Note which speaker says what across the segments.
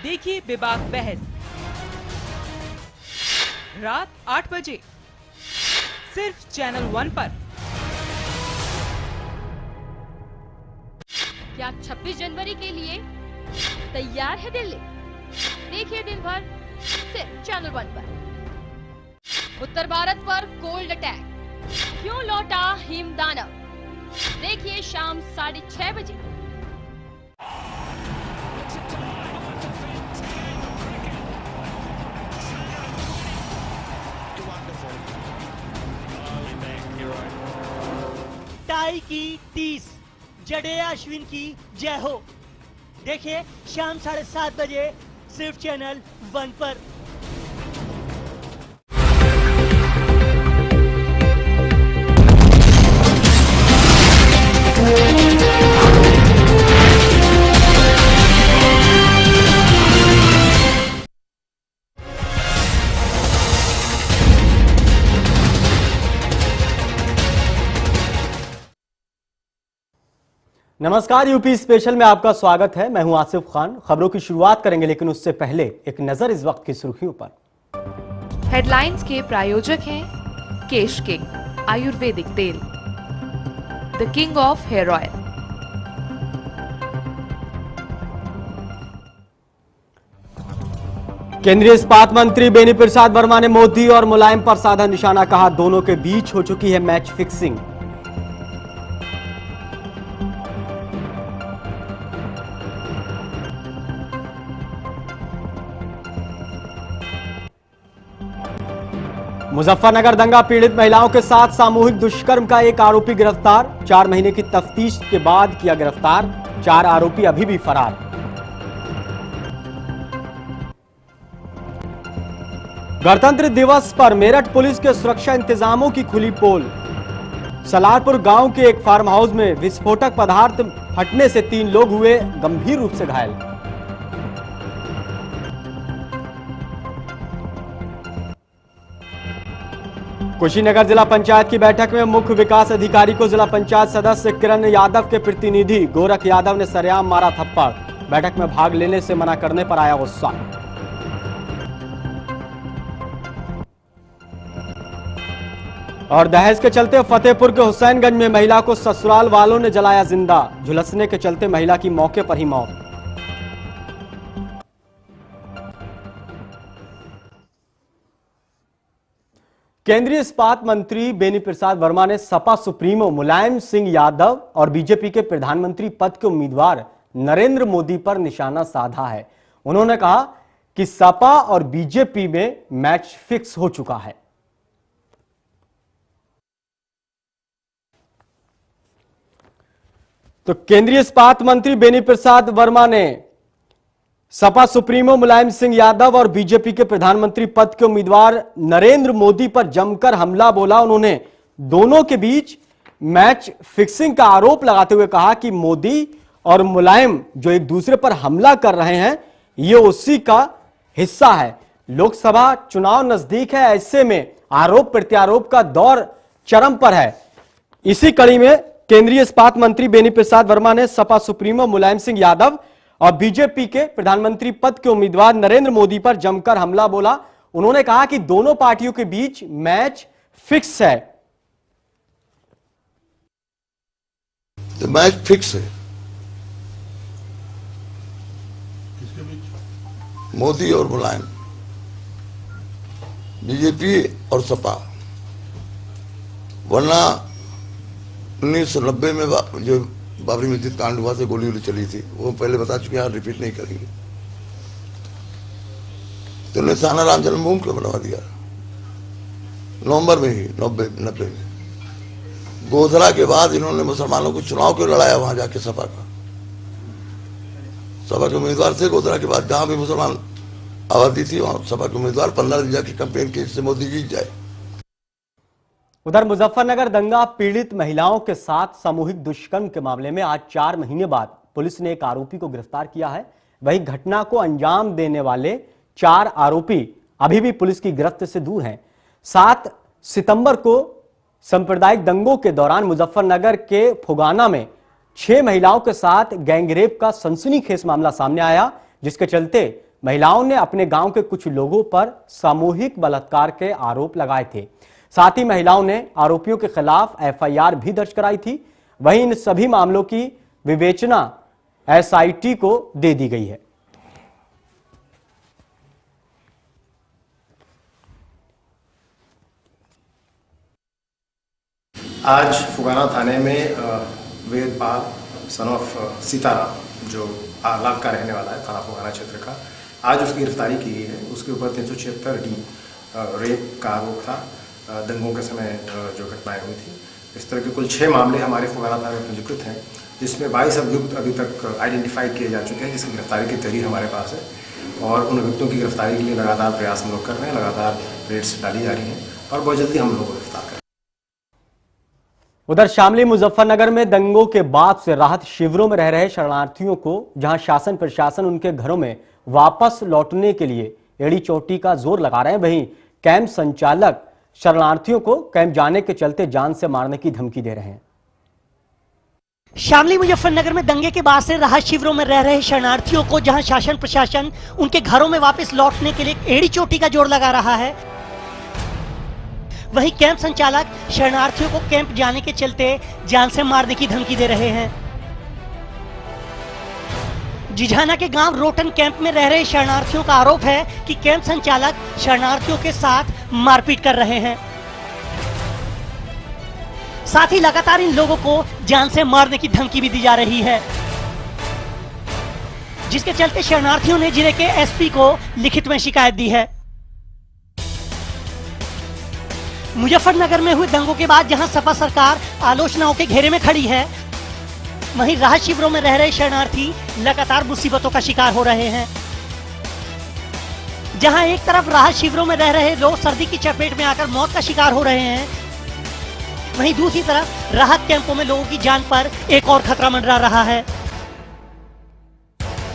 Speaker 1: देखिए बेबाक बहस रात 8 बजे सिर्फ चैनल 1 पर।
Speaker 2: क्या 26 जनवरी के लिए तैयार है दिल्ली? देखिए दिन भर सिर्फ चैनल 1 पर। उत्तर भारत पर कोल्ड अटैक, क्यों लौटा हिम दानव? देखिए शाम 6:30 बजे।
Speaker 3: टाई की 30, जडेजा अश्विन की जय हो। देखिए शाम 7:30 बजे सिर्फ चैनल 1 पर।
Speaker 4: नमस्कार, यूपी स्पेशल में आपका स्वागत है। मैं हूं आसिफ खान। खबरों की शुरुआत करेंगे, लेकिन उससे पहले एक नजर इस वक्त की सुर्खियों पर।
Speaker 5: हेडलाइंस के प्रायोजक हैं केश किंग आयुर्वेदिक तेल, the king of hair oil.
Speaker 4: केंद्रीय इस्पात मंत्री बेनी प्रसाद वर्मा ने मोदी और मुलायम पर साधा निशाना, कहा दोनों के बीच हो चुकी है मैच फिक्सिंग। मुजफ्फरनगर दंगा पीड़ित महिलाओं के साथ सामूहिक दुष्कर्म का एक आरोपी गिरफ्तार। 4 महीने की तफ्तीश के बाद किया गिरफ्तार। 4 आरोपी अभी भी फरार। गणतंत्र दिवस पर मेरठ पुलिस के सुरक्षा इंतजामों की खुली पोल। सलारपुर गांव के एक फार्म हाउस में विस्फोटक पदार्थ फटने से 3 लोग हुए गंभीर रूप से घायल। कुशीनगर जिला पंचायत की बैठक में मुख्य विकास अधिकारी को जिला पंचायत सदस्य किरण यादव के प्रतिनिधि गोरख यादव ने सरेआम मारा थप्पड़। बैठक में भाग लेने से मना करने पर आया गुस्सा। और दहेज के चलते फतेहपुर के हुसैनगंज में महिला को ससुराल वालों ने जलाया जिंदा। झुलसने के चलते महिला की मौके पर ही मौत। केंद्रीय इस्पात मंत्री बेनी प्रसाद वर्मा ने सपा सुप्रीमो मुलायम सिंह यादव और बीजेपी के प्रधानमंत्री पद के उम्मीदवार नरेंद्र मोदी पर निशाना साधा है। उन्होंने कहा कि सपा और बीजेपी में मैच फिक्स हो चुका है। तो केंद्रीय इस्पात मंत्री बेनी प्रसाद वर्मा ने सपा सुप्रीमो मुलायम सिंह यादव और बीजेपी के प्रधानमंत्री पद के उम्मीदवार नरेंद्र मोदी पर जमकर हमला बोला। उन्होंने दोनों के बीच मैच फिक्सिंग का आरोप लगाते हुए कहा कि मोदी और मुलायम जो एक दूसरे पर हमला कर रहे हैं, ये उसी का हिस्सा है। लोकसभा चुनाव नजदीक है, ऐसे में आरोप प्रत्यारोप का दौर चरम पर है। इसी कड़ी में केंद्रीय इस्पात मंत्री बेनी प्रसाद वर्मा ने सपा सुप्रीमो मुलायम सिंह यादव और बीजेपी के प्रधानमंत्री पद के उम्मीदवार नरेंद्र मोदी पर जमकर हमला बोला। उन्होंने कहा कि दोनों पार्टियों के बीच मैच फिक्स है।
Speaker 6: तो मैच फिक्स है। मोदी और मुलायम, बीजेपी और सपा। वरना 1990 में जो बाबरी मस्जिद कांड हुआ से गोली वोली चली थी, वो पहले बता चुके हैं, रिपीट नहीं करेंगे। तो निशाना राम जन्मभूमि क्यों बनवा दिया? नवंबर में ही 90 में गोधरा के बाद इन्होंने मुसलमानों को चुनाव क्यों लड़ाया? वहां जाके सपा के उम्मीदवार थे। गोधरा के बाद जहां भी मुसलमान आबादी थी वहां सपा के उम्मीदवार 15 दिन जाके कैंपेन की, इससे मोदी जीत जाए।
Speaker 4: उधर मुजफ्फरनगर दंगा पीड़ित महिलाओं के साथ सामूहिक दुष्कर्म के मामले में आज 4 महीने बाद पुलिस ने एक आरोपी को गिरफ्तार किया है। वहीं घटना को अंजाम देने वाले 4 आरोपी अभी भी पुलिस की गिरफ्त से दूर हैं। 7 सितंबर को सांप्रदायिक दंगों के दौरान मुजफ्फरनगर के फुगाना में 6 महिलाओं के साथ गैंगरेप का सनसनीखेज मामला सामने आया, जिसके चलते महिलाओं ने अपने गांव के कुछ लोगों पर सामूहिक बलात्कार के आरोप लगाए थे। साथ ही महिलाओं ने आरोपियों के खिलाफ एफआईआर भी दर्ज कराई थी। वहीं इन सभी मामलों की विवेचना एसआईटी को दे दी गई है।
Speaker 7: आज फुगाना थाने में वेदपाल सन ऑफ सीताराम जो आलाग का रहने वाला है, थाना फुगाना क्षेत्र का, आज उसकी गिरफ्तारी की गई है। उसके ऊपर 376D रेप का आरोप था, दंगों के समय जो घटनाएं हुई थी। इस तरह के कुल 6 मामले हमारे फुगाना थाने में पंजीकृत हैं, जिसमें 22 अभियुक्त अभी तक आइडेंटिफाई किए जा चुके हैं, जिसकी गिरफ्तारी की तैयारी हमारे पास है। और उन अभियुक्तों की गिरफ्तारी के लिए लगातार प्रयास हम लोग कर रहे हैं, लगातार रेड्स डाली जा रही हैं और बहुत जल्दी हम लोग को गिरफ्तार करें।
Speaker 4: उधर शामली मुजफ्फरनगर में दंगों के बाद से राहत शिविरों में रह रहे शरणार्थियों को जहां शासन प्रशासन उनके घरों में वापस लौटने के लिए एड़ी चोटी का जोर लगा रहे हैं, वहीं कैंप संचालक शरणार्थियों को कैंप जाने के चलते जान से मारने की धमकी दे रहे हैं।
Speaker 3: शामली मुजफ्फरनगर में दंगे के बाद से राहत शिविरों में रह रहे शरणार्थियों को जहां शासन प्रशासन उनके घरों में वापस लौटने के लिए एड़ी चोटी का जोर लगा रहा है, वहीं कैंप संचालक शरणार्थियों को कैंप जाने के चलते जान से मारने की धमकी दे रहे हैं। जिझाना के गांव रोटन कैंप में रह रहे शरणार्थियों का आरोप है कि कैंप संचालक शरणार्थियों के साथ मारपीट कर रहे हैं। साथ ही लगातार इन लोगों को जान से मारने की धमकी भी दी जा रही है, जिसके चलते शरणार्थियों ने जिले के एसपी को लिखित में शिकायत दी है। मुजफ्फरनगर में हुए दंगों के बाद जहां सपा सरकार आलोचनाओं के घेरे में खड़ी है, वहीं राहत शिविरों में रह रहे शरणार्थी लगातार मुसीबतों का शिकार हो रहे हैं। जहां एक तरफ राहत शिविरों में रह रहे लोग सर्दी की चपेट में आकर मौत का शिकार हो रहे हैं, वहीं दूसरी तरफ राहत कैंपों में लोगों की जान पर एक और खतरा मंडरा रहा है।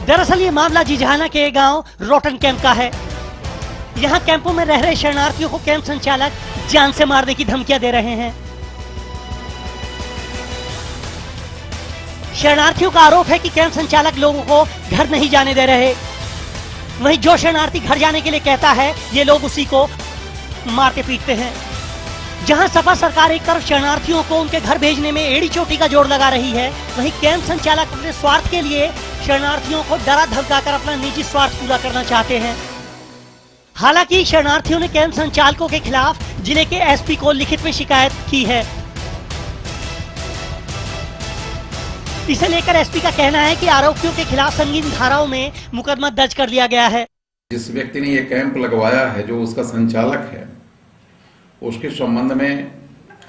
Speaker 3: दरअसल ये मामला जिझाना के गांव रोटन कैंप का है। यहां कैंपों में रह रहे शरणार्थियों को कैंप संचालक जान से मारने की धमकियां दे रहे हैं। शरणार्थियों का आरोप है कि कैंप संचालक लोगों को घर नहीं जाने दे रहे, वहीं जो शरणार्थी घर जाने के लिए कहता है, ये लोग उसी को मारते पीटते हैं। जहां सपा सरकार एक तरफ शरणार्थियों को उनके घर भेजने में एड़ी चोटी का जोर लगा रही है, वहीं कैंप संचालक अपने स्वार्थ के लिए शरणार्थियों को डरा धमकाकर अपना निजी स्वार्थ पूरा करना चाहते हैं। हालांकि शरणार्थियों ने कैंप संचालकों के खिलाफ जिले के एसपी को लिखित में शिकायत की है। इसे लेकर एसपी का कहना है कि आरोपियों के खिलाफ संगीन धाराओं में मुकदमा दर्ज कर लिया गया है।
Speaker 8: जिस व्यक्ति ने ये कैंप लगवाया है, जो उसका संचालक है, उसके संबंध में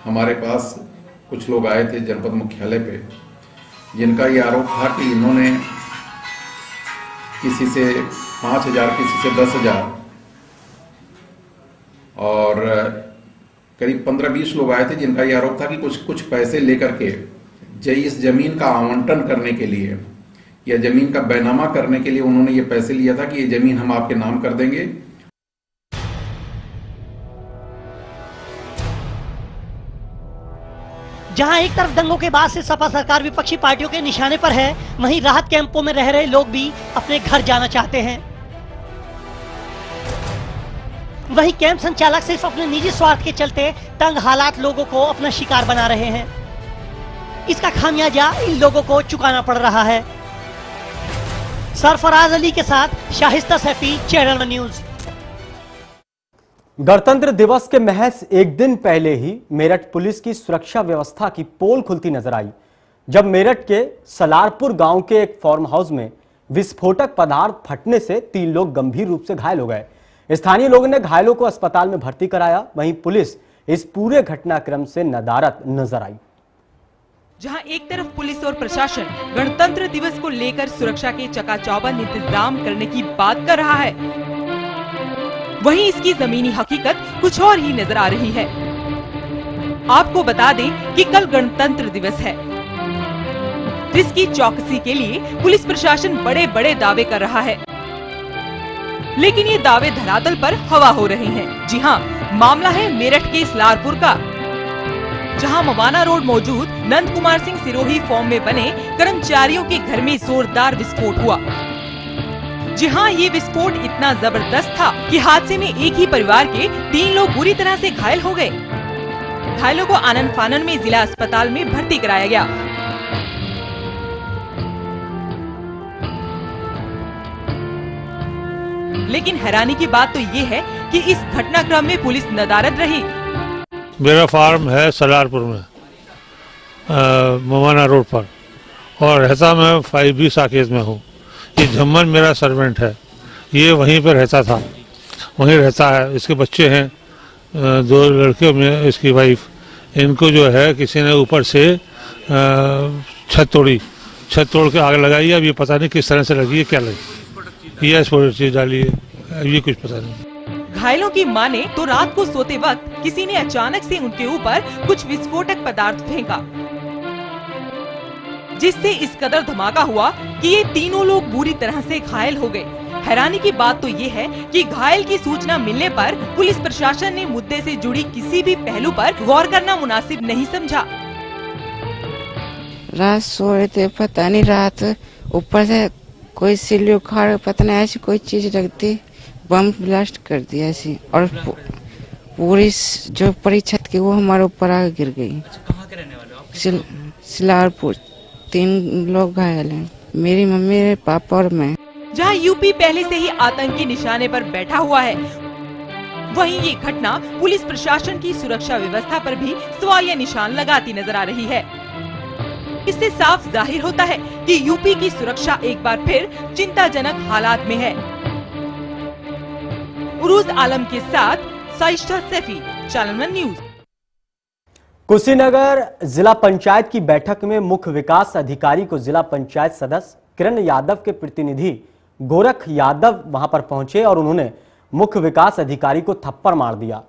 Speaker 8: हमारे पास कुछ लोग आए थे जनपद मुख्यालय पे, जिनका ये आरोप था कि इन्होंने किसी से 5,000, किसी से 10,000 और करीब 15-20 लोग आए थे, जिनका ये आरोप था कि कुछ पैसे लेकर के इस जमीन का आवंटन करने के लिए या जमीन का बैनामा करने के लिए उन्होंने ये पैसे लिया था कि ये जमीन हम आपके नाम कर देंगे।
Speaker 3: जहां एक तरफ दंगों के बाद से सपा सरकार विपक्षी पार्टियों के निशाने पर है, वहीं राहत कैंपों में रह रहे लोग भी अपने घर जाना चाहते हैं। वहीं कैंप संचालक सिर्फ अपने निजी स्वार्थ के चलते तंग हालात लोगों को अपना शिकार बना रहे हैं। इसका खामियाजा इन लोगों को चुकाना पड़ रहा है। सरफराज अली के साथ Shaista Saifi, channel one news.
Speaker 4: Gantantra Diwas के महज एक दिन पहले ही मेरठ पुलिस की सुरक्षा व्यवस्था की पोल खुलती नजर आई, जब मेरठ के सलारपुर गांव के एक फार्म हाउस में विस्फोटक पदार्थ फटने से 3 लोग गंभीर रूप से घायल हो गए। स्थानीय लोगों ने घायलों को अस्पताल में भर्ती कराया, वहीं पुलिस इस पूरे घटनाक्रम से नदारद नजर आई।
Speaker 1: जहां एक तरफ पुलिस और प्रशासन गणतंत्र दिवस को लेकर सुरक्षा के चकाचौबंद इंतजाम करने की बात कर रहा है, वहीं इसकी जमीनी हकीकत कुछ और ही नजर आ रही है। आपको बता दें कि कल गणतंत्र दिवस है, जिसकी चौकसी के लिए पुलिस प्रशासन बड़े बड़े दावे कर रहा है, लेकिन ये दावे धरातल पर हवा हो रहे हैं। जी हाँ, मामला है मेरठ के सलारपुर का, जहां मवाना रोड मौजूद नंद कुमार सिंह सिरोही फार्म में बने कर्मचारियों के घर में जोरदार विस्फोट हुआ। जी हाँ, ये विस्फोट इतना जबरदस्त था कि हादसे में एक ही परिवार के 3 लोग बुरी तरह से घायल हो गए। घायलों को आनन फानन में जिला अस्पताल में भर्ती कराया गया। लेकिन हैरानी की बात तो ये है कि इस घटनाक्रम में पुलिस नदारद रही।
Speaker 9: मेरा फार्म है सलारपुर में, मवाना रोड पर, और रहता मैं 5B साकेत में हूँ। ये झम्मन मेरा सर्वेंट है, ये वहीं पर रहता था, वहीं रहता है। इसके बच्चे हैं, 2 लड़के में इसकी वाइफ। इनको जो है किसी ने ऊपर से छत तोड़ के आग लगाई है। अब ये पता नहीं किस तरह से लगी है, क्या लगी, ये चीज डाली है, ये कुछ पता नहीं।
Speaker 1: घायलों की माने तो रात को सोते वक्त किसी ने अचानक से उनके ऊपर कुछ विस्फोटक पदार्थ फेंका, जिससे इस कदर धमाका हुआ कि ये तीनों लोग बुरी तरह से घायल हो गए। हैरानी की बात तो ये है कि घायल की सूचना मिलने पर पुलिस प्रशासन ने मुद्दे से जुड़ी किसी भी पहलू पर गौर करना मुनासिब नहीं समझा।
Speaker 10: रात सो रहे थे, पता नहीं रात ऊपर से कोई सिल्ली उखाड़, पता नहीं ऐसी कोई चीज रख दी, बम ब्लास्ट कर दिया ऐसी, और पूरी जो परी छत की वो हमारे ऊपर आके गिर गई।
Speaker 3: कहाँ के रहने वाले हो आप?
Speaker 10: सिलारपुर। 3 लोग घायल हैं, मेरी मम्मी, मेरे पापा और मैं।
Speaker 1: जहां यूपी पहले से ही आतंकी निशाने पर बैठा हुआ है, वहीं ये घटना पुलिस प्रशासन की सुरक्षा व्यवस्था पर भी सवालिया निशान लगाती नजर आ रही है। इससे साफ जाहिर होता है कि यूपी की सुरक्षा एक बार फिर चिंताजनक हालात में है। उरूज आलम के साथ साइस्टा सैफी, चैनल 1 न्यूज।
Speaker 4: कुशीनगर जिला पंचायत की बैठक में मुख्य विकास अधिकारी को जिला पंचायत सदस्य किरण यादव के प्रतिनिधि गोरख यादव वहां पर पहुंचे और उन्होंने मुख्य विकास अधिकारी को थप्पड़ मार दिया।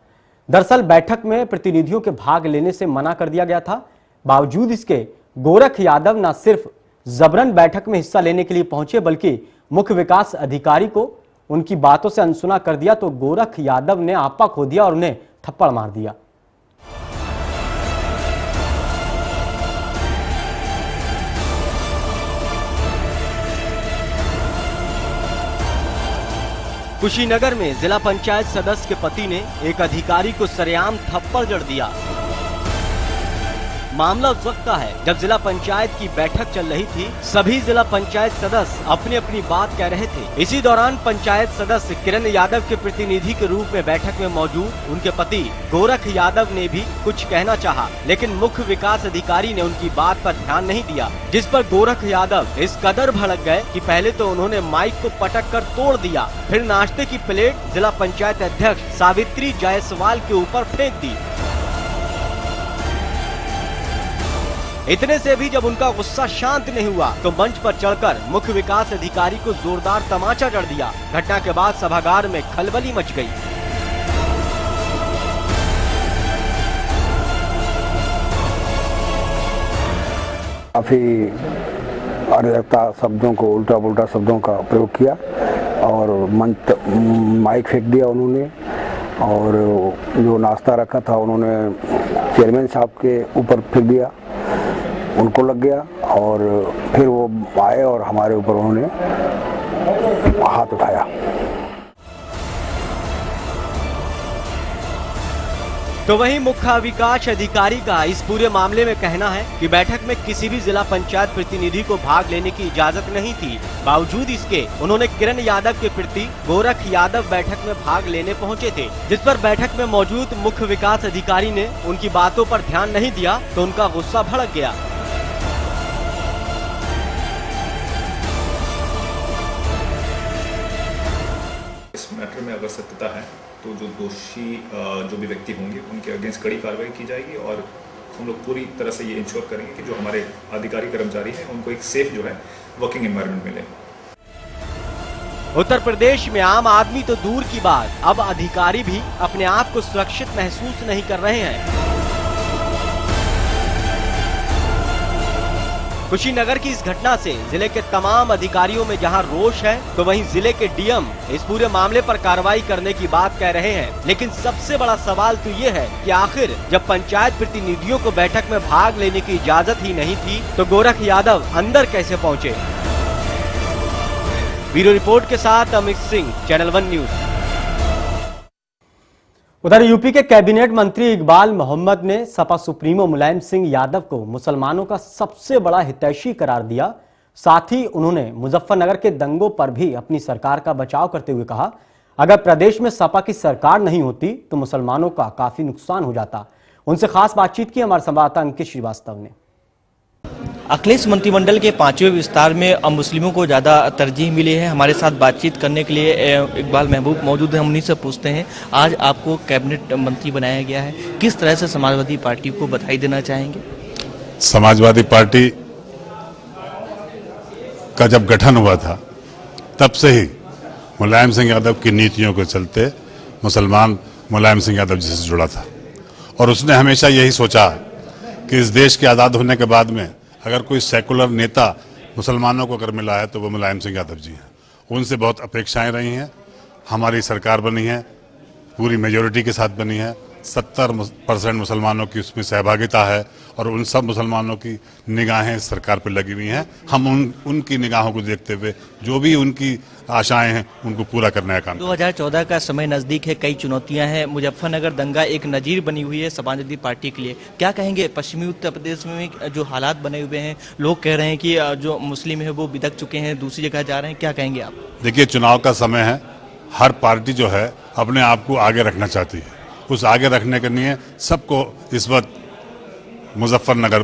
Speaker 4: दरअसल बैठक में प्रतिनिधियों के भाग लेने से मना कर दिया गया था। बावजूद इसके गोरख यादव न सिर्फ जबरन बैठक में हिस्सा लेने के लिए पहुंचे, बल्कि मुख्य विकास अधिकारी को उनकी बातों से अनसुना कर दिया। तो गोरख यादव ने आपा खो दिया और उन्हें थप्पड़ मार दिया। कुशीनगर में जिला पंचायत सदस्य के पति ने एक अधिकारी को सरेआम थप्पड़ जड़ दिया। मामला उस वक्त का है जब जिला पंचायत की बैठक चल रही थी। सभी जिला पंचायत सदस्य अपनी अपनी बात कह रहे थे। इसी दौरान पंचायत सदस्य किरण यादव के प्रतिनिधि के रूप में बैठक में मौजूद उनके पति गोरख यादव ने भी कुछ कहना चाहा, लेकिन मुख्य विकास अधिकारी ने उनकी बात पर ध्यान नहीं दिया, जिस पर गोरख यादव इस कदर भड़क गए कि पहले तो उन्होंने माइक को पटक कर तोड़ दिया, फिर नाश्ते की प्लेट जिला पंचायत अध्यक्ष सावित्री जायसवाल के ऊपर फेंक दी। इतने से भी जब उनका गुस्सा शांत नहीं हुआ तो मंच पर चढ़कर मुख्य विकास अधिकारी को जोरदार तमाचा जड़ दिया। घटना के बाद सभागार में खलबली मच गई।
Speaker 11: काफी अराजकता शब्दों को, उल्टा पुल्टा शब्दों का प्रयोग किया और मंच माइक फेंक दिया उन्होंने, और जो नाश्ता रखा था उन्होंने चेयरमैन साहब के ऊपर फेंक दिया, उनको लग गया, और फिर वो आए और हमारे ऊपर उन्होंने हाथ उठाया।
Speaker 4: तो वहीं मुख्य विकास अधिकारी का इस पूरे मामले में कहना है कि बैठक में किसी भी जिला पंचायत प्रतिनिधि को भाग लेने की इजाजत नहीं थी। बावजूद इसके उन्होंने किरण यादव के प्रति गोरख यादव बैठक में भाग लेने पहुंचे थे, जिस पर बैठक में मौजूद मुख्य विकास अधिकारी ने उनकी बातों पर ध्यान नहीं दिया तो उनका गुस्सा भड़क गया।
Speaker 12: इस मैटर में अगर सत्यता है तो जो दोषी जो भी व्यक्ति होंगे उनके अगेंस्ट कड़ी कार्रवाई की जाएगी, और हम लोग पूरी तरह से ये इंश्योर करेंगे कि जो हमारे अधिकारी कर्मचारी हैं उनको एक सेफ जो है वर्किंग एनवायरनमेंट मिले।
Speaker 4: उत्तर प्रदेश में आम आदमी तो दूर की बात, अब अधिकारी भी अपने आप को सुरक्षित महसूस नहीं कर रहे हैं। कुशीनगर की इस घटना से जिले के तमाम अधिकारियों में जहां रोष है, तो वहीं जिले के डीएम इस पूरे मामले पर कार्रवाई करने की बात कह रहे हैं। लेकिन सबसे बड़ा सवाल तो ये है कि आखिर जब पंचायत प्रतिनिधियों को बैठक में भाग लेने की इजाजत ही नहीं थी तो गोरख यादव अंदर कैसे पहुंचे।
Speaker 13: ब्यूरो रिपोर्ट के साथ अमित सिंह, चैनल 1 न्यूज।
Speaker 4: उधर यूपी के कैबिनेट मंत्री इकबाल मोहम्मद ने सपा सुप्रीमो मुलायम सिंह यादव को मुसलमानों का सबसे बड़ा हितैषी करार दिया। साथ ही उन्होंने मुजफ्फरनगर के दंगों पर भी अपनी सरकार का बचाव करते हुए कहा, अगर प्रदेश में सपा की सरकार नहीं होती तो मुसलमानों का काफी नुकसान हो जाता। उनसे खास बातचीत की हमारे संवाददाता अंकित श्रीवास्तव ने।
Speaker 14: अखिलेश मंत्रिमंडल के 5वें विस्तार में अब मुस्लिमों को ज़्यादा तरजीह मिली है। हमारे साथ बातचीत करने के लिए इकबाल महबूब मौजूद हैं। हम उन्हीं से पूछते हैं, आज आपको कैबिनेट मंत्री बनाया गया है, किस तरह से समाजवादी पार्टी को बधाई देना चाहेंगे?
Speaker 15: समाजवादी पार्टी का जब गठन हुआ था तब से ही मुलायम सिंह यादव की नीतियों के चलते मुसलमान मुलायम सिंह यादव जी से जुड़ा था और उसने हमेशा यही सोचा कि इस देश के आज़ाद होने के बाद में अगर कोई सेकुलर नेता मुसलमानों को अगर मिला है तो वो मुलायम सिंह यादव जी हैं। उनसे बहुत अपेक्षाएं रही हैं। हमारी सरकार बनी है, पूरी मेजॉरिटी के साथ बनी है, 70% मुसलमानों की उसमें सहभागिता है और उन सब मुसलमानों की निगाहें सरकार पर लगी हुई हैं। हम उनकी निगाहों को देखते हुए जो भी उनकी आशाएं हैं उनको पूरा करने का काम।
Speaker 14: 2014 का समय नज़दीक है, कई चुनौतियां हैं। मुजफ्फरनगर दंगा एक नज़ीर बनी हुई है समाजवादी पार्टी के लिए। क्या कहेंगे, पश्चिमी उत्तर प्रदेश में जो हालात बने हुए हैं, लोग कह रहे हैं कि जो मुस्लिम है वो बिदक चुके हैं, दूसरी जगह जा रहे हैं, क्या कहेंगे आप?
Speaker 15: देखिए, चुनाव का समय है, हर पार्टी जो है अपने आप को आगे रखना चाहती है। उस आगे रखने के लिए सबको इस वक्त मुजफ्फरनगर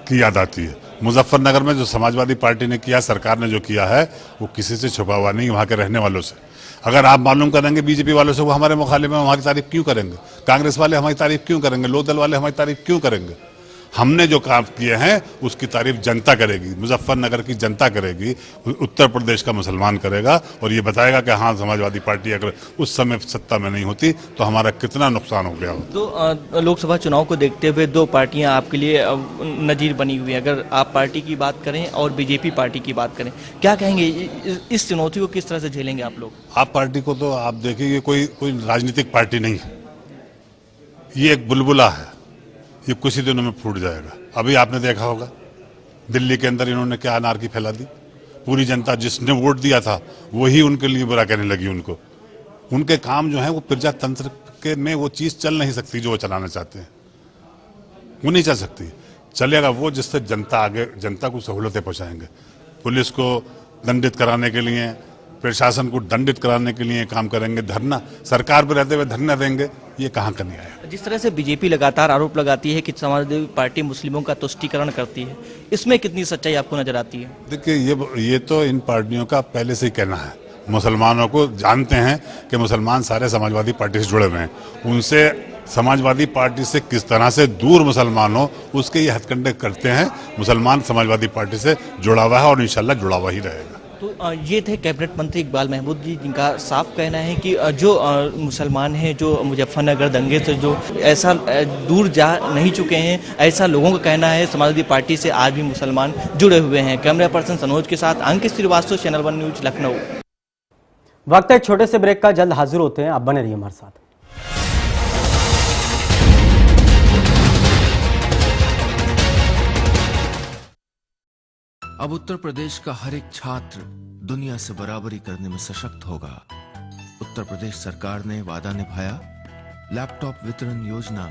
Speaker 15: की याद आती है। मुजफ्फरनगर में जो समाजवादी पार्टी ने किया, सरकार ने जो किया है, वो किसी से छुपा हुआ नहीं, वहाँ के रहने वालों से। अगर आप मालूम करेंगे बीजेपी वालों से, वो हमारे मुखालिफ में हमारी तारीफ क्यों करेंगे? कांग्रेस वाले हमारी तारीफ क्यों करेंगे? लोकदल वाले हमारी तारीफ क्यों करेंगे? हमने जो काम किए हैं उसकी तारीफ जनता करेगी, मुजफ्फरनगर की जनता करेगी, उत्तर प्रदेश का मुसलमान करेगा और ये बताएगा कि हाँ, समाजवादी पार्टी अगर उस समय सत्ता में नहीं होती तो हमारा कितना नुकसान हो गया होता।
Speaker 14: तो लोकसभा चुनाव को देखते हुए 2 पार्टियां आपके लिए नज़ीर बनी हुई है। अगर आप पार्टी की बात करें और बीजेपी पार्टी की बात करें, क्या कहेंगे, इस चुनौती को किस तरह से झेलेंगे आप लोग?
Speaker 15: आप पार्टी को तो आप देखिए, कोई राजनीतिक पार्टी नहीं है, ये एक बुलबुला है, ये कुछ ही दिनों में फूट जाएगा। अभी आपने देखा होगा दिल्ली के अंदर इन्होंने क्या अनार्की फैला दी। पूरी जनता जिसने वोट दिया था वही उनके लिए बुरा कहने लगी। उनके काम जो है वो प्रजातंत्र के में वो चीज चल नहीं सकती जो वो चलाना चाहते हैं, वो नहीं चल सकती। चलेगा वो जिससे जनता को सहूलतें पहुंचाएंगे। पुलिस को दंडित कराने के लिए, प्रशासन को दंडित कराने के लिए काम करेंगे। धरना, सरकार पर रहते हुए धरना देंगे, ये कहाँ का नहीं आया।
Speaker 14: जिस तरह से बीजेपी लगातार आरोप लगाती है कि समाजवादी पार्टी मुस्लिमों का तुष्टीकरण करती है, इसमें कितनी सच्चाई आपको नजर आती है?
Speaker 15: देखिए, ये तो इन पार्टियों का पहले से ही कहना है। मुसलमानों को जानते हैं कि मुसलमान सारे समाजवादी पार्टी से जुड़े हुए हैं, उनसे समाजवादी पार्टी से किस तरह से दूर मुसलमान हो उसके ये हथकंडे करते हैं। मुसलमान समाजवादी पार्टी से जुड़ा हुआ है और इंशाल्लाह जुड़ा हुआ ही रहेगा।
Speaker 14: तो ये थे कैबिनेट मंत्री इकबाल महमूद जी, जिनका साफ कहना है कि जो मुसलमान हैं, जो मुजफ्फरनगर दंगे से जो ऐसा दूर जा नहीं चुके हैं, ऐसा लोगों का कहना है। समाजवादी पार्टी से आज भी मुसलमान जुड़े हुए हैं। कैमरा पर्सन सनोज के साथ अंकित श्रीवास्तव, चैनल 1 न्यूज, लखनऊ।
Speaker 4: वक्त है एक छोटे से ब्रेक का, जल्द हाजिर होते हैं, आप बने रहिए हमारे साथ।
Speaker 16: अब उत्तर प्रदेश का हर एक छात्र दुनिया से बराबरी करने में सशक्त होगा। उत्तर प्रदेश सरकार ने वादा निभाया, लैपटॉप वितरण योजना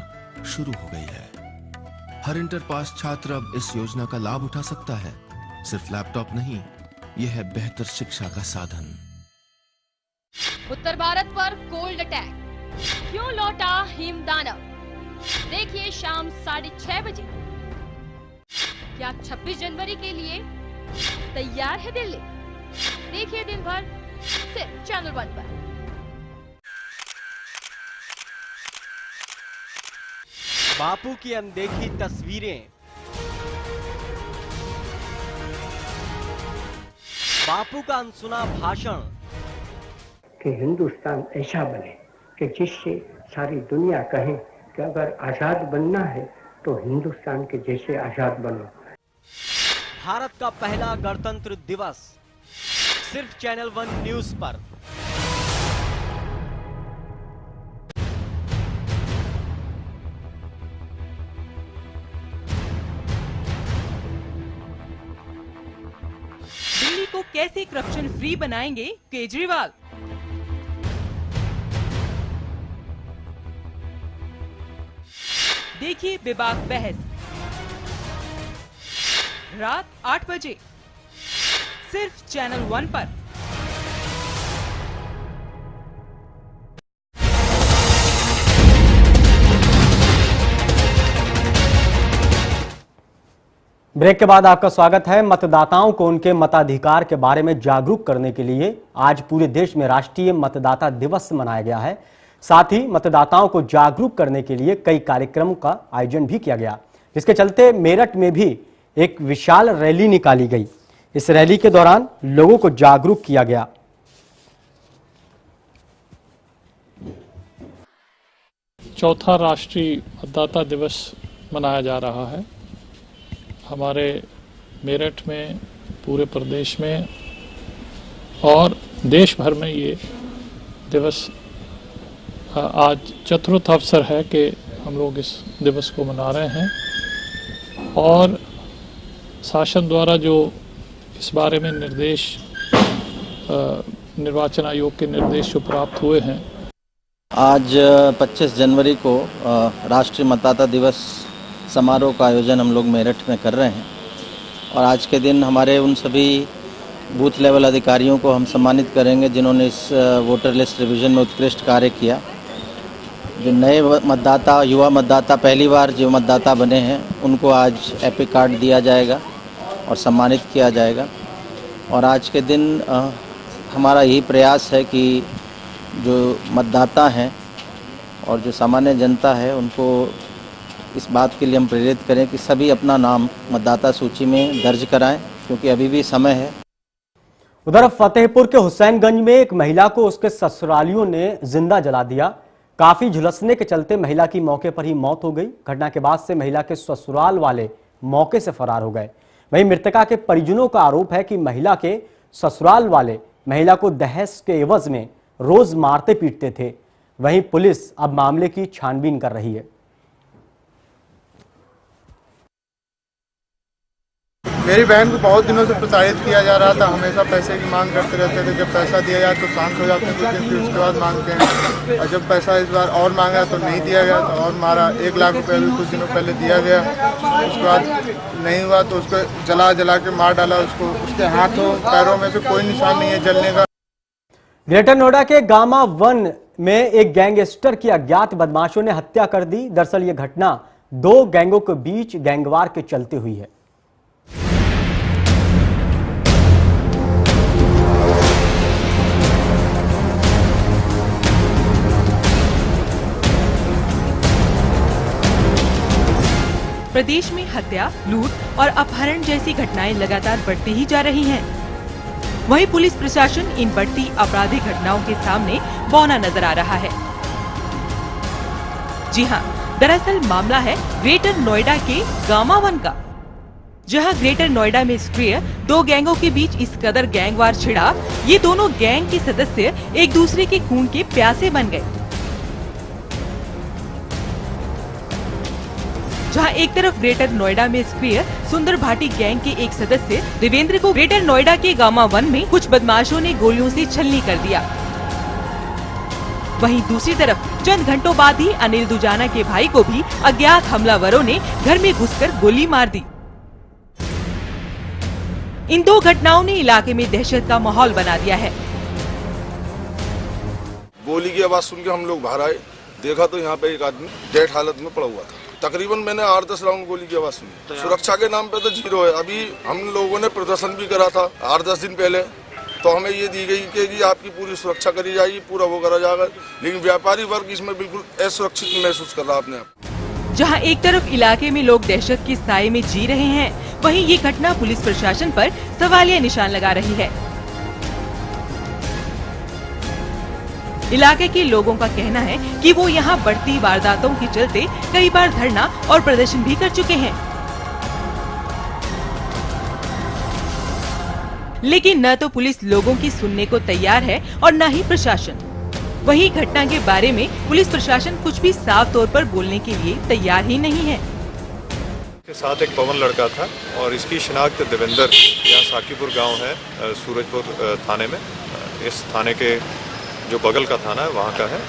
Speaker 16: शुरू हो गई है। हर इंटर पास छात्र अब इस योजना का लाभ उठा सकता है। सिर्फ लैपटॉप नहीं, यह है बेहतर शिक्षा का साधन।
Speaker 2: उत्तर भारत पर कोल्ड अटैक, क्यों लौटा हिमदानव? देखिए शाम 6:30 बजे। क्या 26 जनवरी के लिए तैयार है दिल्ली? देखिए दिन भर सिर्फ चैनल 1 पर।
Speaker 13: बापू की अनदेखी तस्वीरें, बापू का अनसुना भाषण
Speaker 17: कि हिंदुस्तान ऐसा बने कि जिससे सारी दुनिया कहे कि अगर आजाद बनना है तो हिंदुस्तान के जैसे आजाद बनो।
Speaker 13: भारत का पहला गणतंत्र दिवस सिर्फ चैनल 1 न्यूज पर।
Speaker 1: दिल्ली को कैसे करप्शन फ्री बनाएंगे केजरीवाल। देखिए बेबाक बहस रात 8 बजे सिर्फ चैनल 1 पर।
Speaker 4: ब्रेक के बाद आपका स्वागत है। मतदाताओं को उनके मताधिकार के बारे में जागरूक करने के लिए आज पूरे देश में राष्ट्रीय मतदाता दिवस मनाया गया है। साथ ही मतदाताओं को जागरूक करने के लिए कई कार्यक्रमों का आयोजन भी किया गया, जिसके चलते मेरठ में भी एक विशाल रैली निकाली गई। इस रैली के दौरान लोगों को जागरूक किया गया।
Speaker 18: चौथा राष्ट्रीय मतदाता दिवस मनाया जा रहा है। हमारे मेरठ में, पूरे प्रदेश में और देश भर में ये दिवस आज चतुर्थ अवसर है कि हम लोग इस दिवस को मना रहे हैं। और शासन द्वारा जो इस बारे में निर्देश, निर्वाचन आयोग के निर्देश जो प्राप्त हुए हैं,
Speaker 14: आज 25 जनवरी को राष्ट्रीय मतदाता दिवस समारोह का आयोजन हम लोग मेरठ में कर रहे हैं। और आज के दिन हमारे उन सभी बूथ लेवल अधिकारियों को हम सम्मानित करेंगे जिन्होंने इस वोटर लिस्ट रिवीजन में उत्कृष्ट कार्य किया। जो नए मतदाता, युवा मतदाता, पहली बार जो मतदाता बने हैं, उनको आज एपिक कार्ड दिया जाएगा और सम्मानित किया जाएगा। और आज के दिन हमारा यही प्रयास है कि जो मतदाता हैं और जो सामान्य जनता है, उनको इस बात के लिए हम प्रेरित करें कि सभी अपना नाम मतदाता सूची में दर्ज कराएं, क्योंकि अभी भी समय है।
Speaker 4: उधर फतेहपुर के हुसैनगंज में एक महिला को उसके ससुरालियों ने जिंदा जला दिया। काफी झुलसने के चलते महिला की मौके पर ही मौत हो गई। घटना के बाद से महिला के ससुराल वाले मौके से फरार हो गए। वहीं मृतका के परिजनों का आरोप है कि महिला के ससुराल वाले महिला को दहेज के एवज में रोज मारते पीटते थे। वहीं पुलिस अब मामले की छानबीन कर रही है।
Speaker 19: मेरी बहन को बहुत दिनों से प्रताड़ित किया जा रहा था। हमेशा पैसे की मांग करते रहते थे। जब पैसा दिया जाए तो शांत हो जाते थे, फिर उसके बाद मांगते हैं। और जब पैसा इस बार और मांगा तो नहीं दिया गया, तो और मारा। 1 लाख रुपए भी कुछ दिनों पहले दिया गया। उसके बाद नहीं हुआ तो उसको जला के मार डाला। उसके हाथों पैरों में से कोई निशान नहीं है जलने का।
Speaker 4: ग्रेटर नोएडा के गामा 1 में एक गैंगस्टर की अज्ञात बदमाशों ने हत्या कर दी। दरअसल ये घटना 2 गैंगों के बीच गैंगवार के चलते हुई है।
Speaker 1: प्रदेश में हत्या, लूट और अपहरण जैसी घटनाएं लगातार बढ़ती ही जा रही हैं। वहीं पुलिस प्रशासन इन बढ़ती आपराधिक घटनाओं के सामने बौना नजर आ रहा है। जी हां, दरअसल मामला है ग्रेटर नोएडा के गामा 1 का, जहां ग्रेटर नोएडा में सक्रिय 2 गैंगों के बीच इस कदर गैंगवार छिड़ा, ये दोनों गैंग के सदस्य एक दूसरे के खून के प्यासे बन गए। जहां एक तरफ ग्रेटर नोएडा में सक्रिय सुंदर भाटी गैंग के एक सदस्य देवेंद्र को ग्रेटर नोएडा के गामा 1 में कुछ बदमाशों ने गोलियों से छलनी कर दिया, वहीं दूसरी तरफ चंद घंटों बाद ही अनिल दुजाना के भाई को भी अज्ञात हमलावरों ने घर में घुसकर गोली मार दी। इन 2 घटनाओं ने इलाके में दहशत का माहौल बना दिया है।
Speaker 20: गोली की आवाज सुन के हम लोग बाहर आए, देखा तो यहाँ पे एक आदमी डेड हालत में पड़ा हुआ था। तकरीबन मैंने 8-10 राउंड गोली की आवाज सुनी। सुरक्षा के नाम पे तो 0 है। अभी हम लोगों ने प्रदर्शन भी करा था 8-10 दिन पहले, तो हमें ये दी गई कि आपकी पूरी सुरक्षा करी जाएगी, पूरा वो करा जाएगा। लेकिन व्यापारी वर्ग इसमें बिल्कुल असुरक्षित महसूस कर रहा अपने आप।
Speaker 1: जहां एक तरफ इलाके में लोग दहशत के साए में जी रहे हैं, वहीं ये घटना पुलिस प्रशासन पर सवालिया निशान लगा रही है। इलाके के लोगों का कहना है कि वो यहाँ बढ़ती वारदातों के चलते कई बार धरना और प्रदर्शन भी कर चुके हैं, लेकिन न तो पुलिस लोगों की सुनने को तैयार है और न ही प्रशासन। वहीं घटना के बारे में पुलिस प्रशासन कुछ भी साफ तौर पर बोलने के लिए तैयार ही नहीं है।
Speaker 12: के साथ एक पवन लड़का था और इसकी शिनाख्त देवेंद्र यहाँ साकीपुर गांव है सूरजपुर थाने में, इस थाने के जो बगल का थाना है वहाँ का है।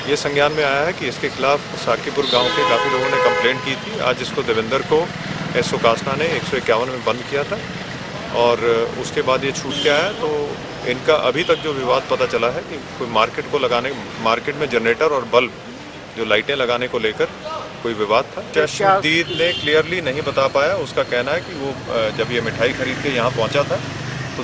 Speaker 12: ये संज्ञान में आया है कि इसके खिलाफ साकीपुर गांव के काफ़ी लोगों ने कंप्लेंट की थी। आज इसको देवेंद्र को एसओ कासना ने 151 में बंद किया था और उसके बाद ये छूट के आया। तो इनका अभी तक जो विवाद पता चला है कि कोई मार्केट में जनरेटर और बल्ब जो लाइटें लगाने को लेकर कोई विवाद था। चश्मदीद ने क्लियरली नहीं बता पाया। उसका कहना है कि वो जब ये मिठाई खरीद के यहाँ पहुँचा था तो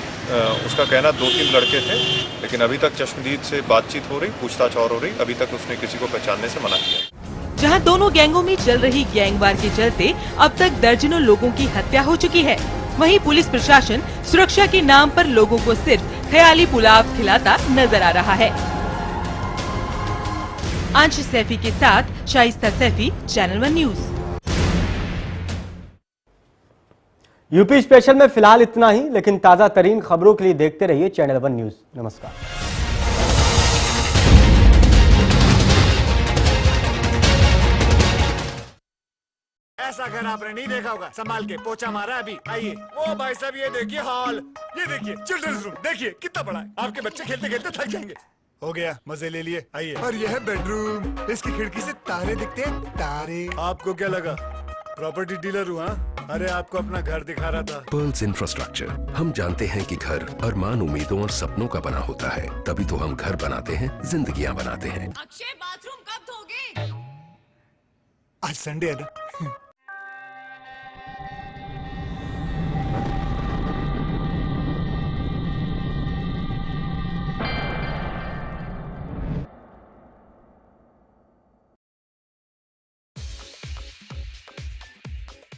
Speaker 12: उसका कहना 2-3 लड़के थे, लेकिन अभी तक चश्मदीद से बातचीत हो रही, पूछताछ और हो रही। अभी तक उसने किसी को पहचानने से मना किया।
Speaker 1: जहां दोनों गैंगों में चल रही गैंगवार के चलते अब तक दर्जनों लोगों की हत्या हो चुकी है। वहीं पुलिस प्रशासन सुरक्षा के नाम पर लोगों को सिर्फ ख्याली पुलाव खिलाता नजर आ रहा है। अंश सैफी के साथ Shaista Saifi, channel 1 news.
Speaker 4: UP special में फिलहाल इतना ही, लेकिन ताजा तरीन खबरों के लिए देखते रहिए चैनल 1 न्यूज। नमस्कार।
Speaker 21: ऐसा घर आपने नहीं देखा होगा। संभाल के पोछा मारा अभी। आइए। ओ भाई साहब ये देखिए हॉल, ये देखिए चिल्ड्रंस रूम, देखिए कितना बड़ा है। आपके बच्चे खेलते खेलते थक जाएंगे। हो गया, मजे ले लिए। आइए। और यह है बेडरूम, इसकी खिड़की से तारे दिखते हैं। तारे। आपको क्या लगा प्रॉपर्टी डीलर हुआ? अरे आपको अपना घर दिखा रहा था।
Speaker 22: Pearls infrastructure. हम जानते हैं कि घर अरमान, उम्मीदों और सपनों का बना होता है, तभी तो हम घर बनाते हैं, जिंदगियां बनाते हैं।
Speaker 21: अक्षय बाथरूम कब धोगे? आज संडे है ना।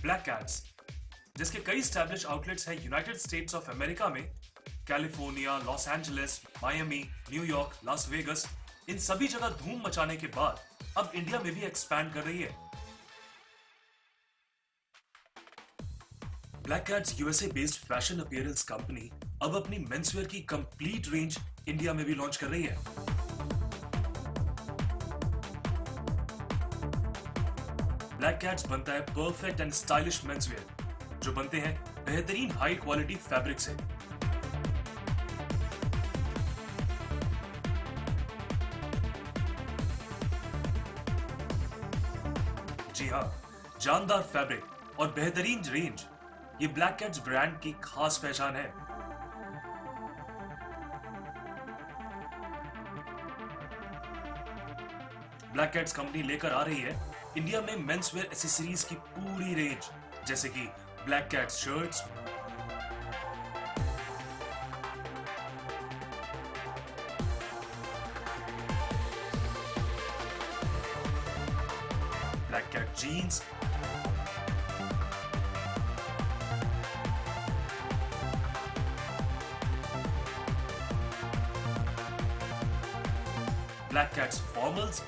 Speaker 23: ब्लैक कैट्स, जिसके कई स्टैब्लिश आउटलेट्स हैं यूनाइटेड स्टेट्स ऑफ अमेरिका में, California, Los Angeles, Miami, New York, Las Vegas, इन सभी जगह धूम मचाने के बाद अब इंडिया में भी एक्सपैंड कर रही है। Black cats USA based fashion appearance company अब अपनी मेंसवेयर की कंप्लीट रेंज इंडिया में भी लॉन्च कर रही है। ब्लैक कैट्स बनता है परफेक्ट एंड स्टाइलिश मेंसवेयर, जो बनते हैं बेहतरीन हाई क्वालिटी फैब्रिक से। जी हाँ, जानदार फैब्रिक और बेहतरीन रेंज, ये ब्लैक कैट्स ब्रांड की खास पहचान है। ब्लैक कैट्स कंपनी लेकर आ रही है इंडिया में मेंसवेयर एक्सेसरीज की पूरी रेंज, जैसे कि Black Cats shirts, Black Cat jeans, Black Cats formals,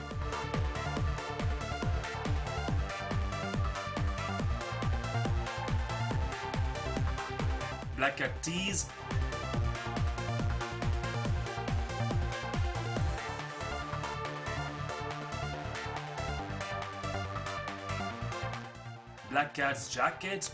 Speaker 23: Black Cat tees, Black Cat's jackets,